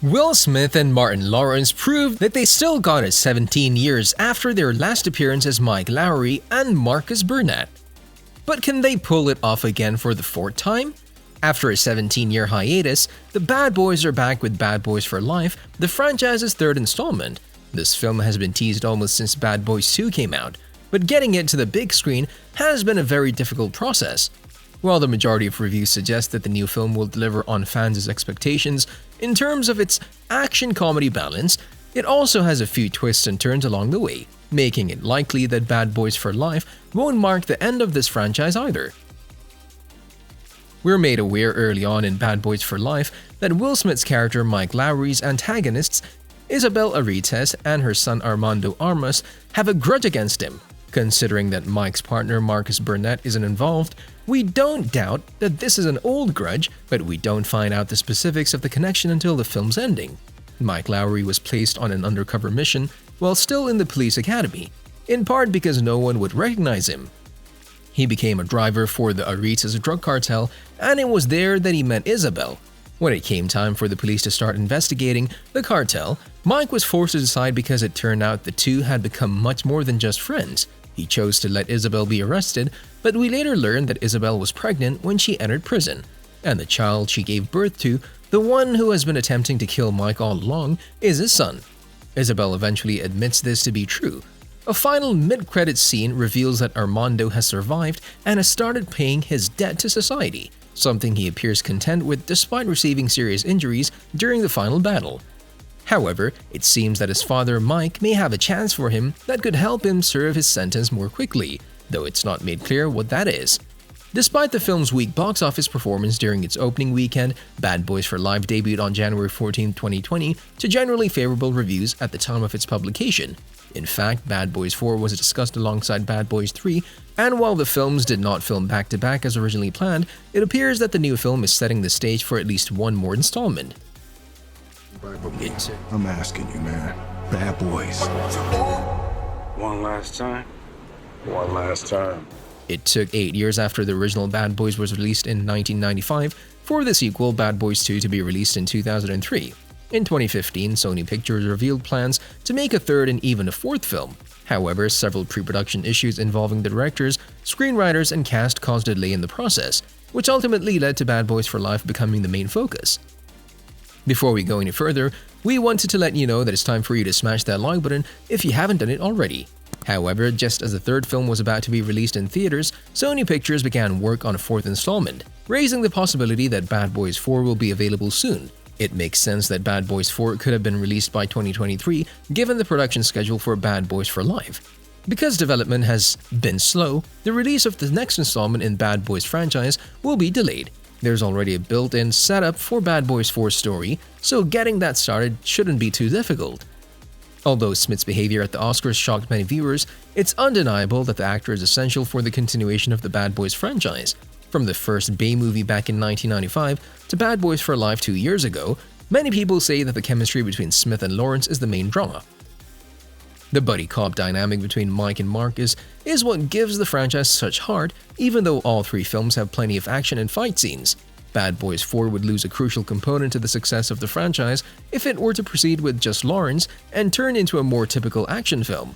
Will Smith and Martin Lawrence proved that they still got it 17 years after their last appearance as Mike Lowry and Marcus Burnett. But can they pull it off again for the fourth time? After a 17-year hiatus, the Bad Boys are back with Bad Boys for Life, the franchise's third installment. This film has been teased almost since Bad Boys 2 came out, but getting it to the big screen has been a very difficult process. While the majority of reviews suggest that the new film will deliver on fans' expectations in terms of its action-comedy balance, it also has a few twists and turns along the way, making it likely that Bad Boys for Life won't mark the end of this franchise either. We're made aware early on in Bad Boys for Life that Will Smith's character Mike Lowry's antagonists, Isabel Arites and her son Armando Armas, have a grudge against him. Considering that Mike's partner Marcus Burnett isn't involved, we don't doubt that this is an old grudge, but we don't find out the specifics of the connection until the film's ending. Mike Lowry was placed on an undercover mission while still in the police academy, in part because no one would recognize him. He became a driver for the Arites drug cartel, and it was there that he met Isabel. When it came time for the police to start investigating the cartel, Mike was forced to decide because it turned out the two had become much more than just friends. He chose to let Isabel be arrested, but we later learned that Isabel was pregnant when she entered prison, and the child she gave birth to, the one who has been attempting to kill Mike all along, is his son. Isabel eventually admits this to be true. A final mid-credits scene reveals that Armando has survived and has started paying his debt to society, something he appears content with despite receiving serious injuries during the final battle. However, it seems that his father Mike may have a chance for him that could help him serve his sentence more quickly, though it's not made clear what that is. Despite the film's weak box office performance during its opening weekend, Bad Boys for Life debuted on January 14, 2020 to generally favorable reviews at the time of its publication. In fact, Bad Boys 4 was discussed alongside Bad Boys 3, and while the films did not film back-to-back as originally planned, it appears that the new film is setting the stage for at least one more installment. I'm asking you, man. Bad Boys. One last time. One last time. It took 8 years after the original Bad Boys was released in 1995 for the sequel Bad Boys 2 to be released in 2003. In 2015, Sony Pictures revealed plans to make a third and even a fourth film. However, several pre-production issues involving the directors, screenwriters, and cast caused a delay in the process, which ultimately led to Bad Boys for Life becoming the main focus. Before we go any further, we wanted to let you know that it's time for you to smash that like button if you haven't done it already. However, just as the third film was about to be released in theaters, Sony Pictures began work on a fourth installment, raising the possibility that Bad Boys 4 will be available soon. It makes sense that Bad Boys 4 could have been released by 2023 given the production schedule for Bad Boys for Life. Because development has been slow, the release of the next installment in Bad Boys franchise will be delayed. There's already a built-in setup for Bad Boys 4's story, so getting that started shouldn't be too difficult. Although Smith's behavior at the Oscars shocked many viewers, it's undeniable that the actor is essential for the continuation of the Bad Boys franchise. From the first Bay movie back in 1995 to Bad Boys for Life 2 years ago, many people say that the chemistry between Smith and Lawrence is the main draw. The buddy cop dynamic between Mike and Marcus is what gives the franchise such heart, even though all three films have plenty of action and fight scenes. Bad Boys 4 would lose a crucial component to the success of the franchise if it were to proceed with just Lawrence and turn into a more typical action film.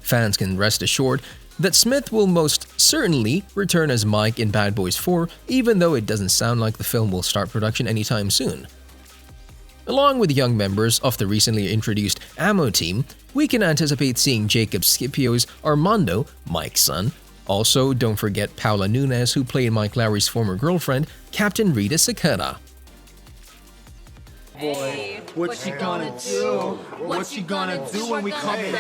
Fans can rest assured that Smith will most certainly return as Mike in Bad Boys 4, even though it doesn't sound like the film will start production anytime soon. Along with young members of the recently introduced Ammo team, we can anticipate seeing Jacob Scipio's Armando, Mike's son. Also, don't forget Paula Nunes, who played Mike Lowry's former girlfriend, Captain Rita Sakata. Boy, what she gonna do? What she gonna do when we come in?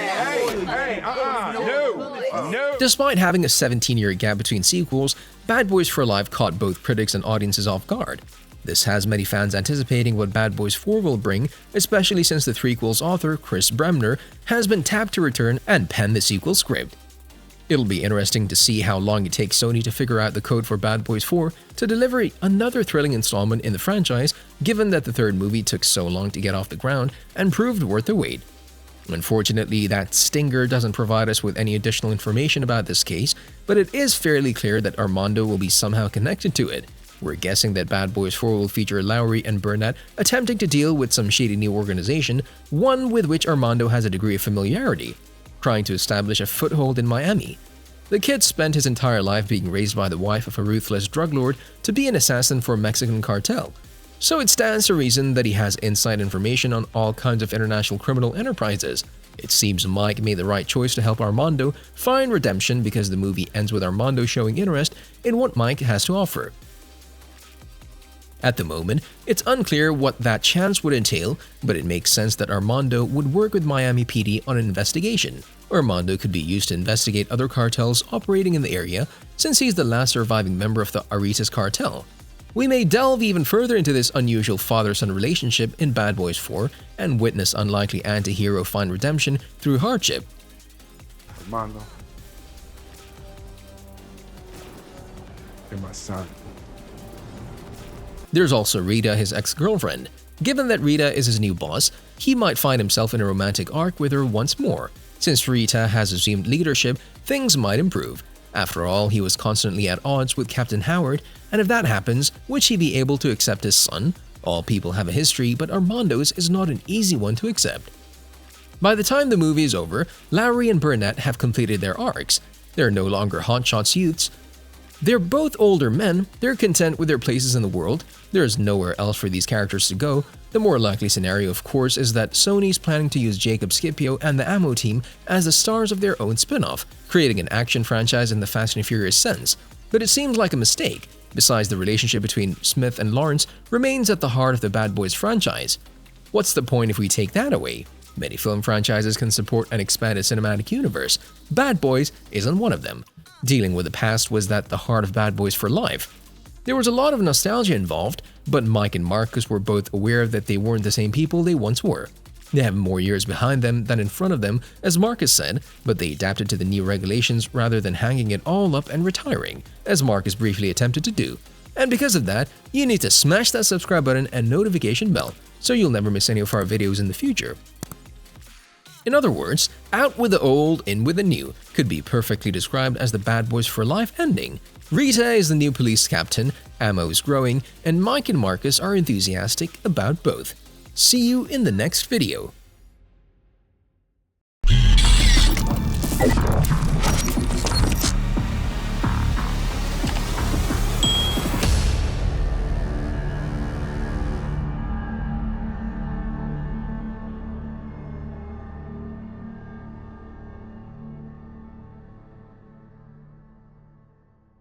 No. Despite having a 17-year gap between sequels, Bad Boys for Life caught both critics and audiences off guard. This has many fans anticipating what Bad Boys 4 will bring, especially since the threequel's author, Chris Bremner, has been tapped to return and pen the sequel script. It'll be interesting to see how long it takes Sony to figure out the code for Bad Boys 4 to deliver another thrilling installment in the franchise, given that the third movie took so long to get off the ground and proved worth the wait. Unfortunately, that stinger doesn't provide us with any additional information about this case, but it is fairly clear that Armando will be somehow connected to it. We're guessing that Bad Boys 4 will feature Lowry and Burnett attempting to deal with some shady new organization, one with which Armando has a degree of familiarity, trying to establish a foothold in Miami. The kid spent his entire life being raised by the wife of a ruthless drug lord to be an assassin for a Mexican cartel, so it stands to reason that he has inside information on all kinds of international criminal enterprises. It seems Mike made the right choice to help Armando find redemption because the movie ends with Armando showing interest in what Mike has to offer. At the moment, it's unclear what that chance would entail, but it makes sense that Armando would work with Miami PD on an investigation. Armando could be used to investigate other cartels operating in the area, since he's the last surviving member of the Aritas cartel. We may delve even further into this unusual father-son relationship in Bad Boys 4 and witness unlikely anti-hero find redemption through hardship. Armando, you're my son. There's also Rita, his ex-girlfriend. Given that Rita is his new boss, he might find himself in a romantic arc with her once more. Since Rita has assumed leadership, things might improve. After all, he was constantly at odds with Captain Howard, and if that happens, would she be able to accept his son? All people have a history, but Armando's is not an easy one to accept. By the time the movie is over, Lowry and Burnett have completed their arcs. They're no longer hotshots youths. They're both older men, they're content with their places in the world, there's nowhere else for these characters to go. The more likely scenario, of course, is that Sony's planning to use Jacob Scipio and the Ammo team as the stars of their own spin-off, creating an action franchise in the Fast and Furious sense. But it seems like a mistake. Besides, the relationship between Smith and Lawrence remains at the heart of the Bad Boys franchise. What's the point if we take that away? Many film franchises can support an expanded cinematic universe. Bad Boys isn't one of them. Dealing with the past was at the heart of Bad Boys for life. There was a lot of nostalgia involved, but Mike and Marcus were both aware that they weren't the same people they once were. They have more years behind them than in front of them, as Marcus said, but they adapted to the new regulations rather than hanging it all up and retiring, as Marcus briefly attempted to do. And because of that, you need to smash that subscribe button and notification bell, so you'll never miss any of our videos in the future. In other words, out with the old, in with the new could be perfectly described as the Bad Boys for Life ending. Rita is the new police captain, Ammo is growing, and Mike and Marcus are enthusiastic about both. See you in the next video.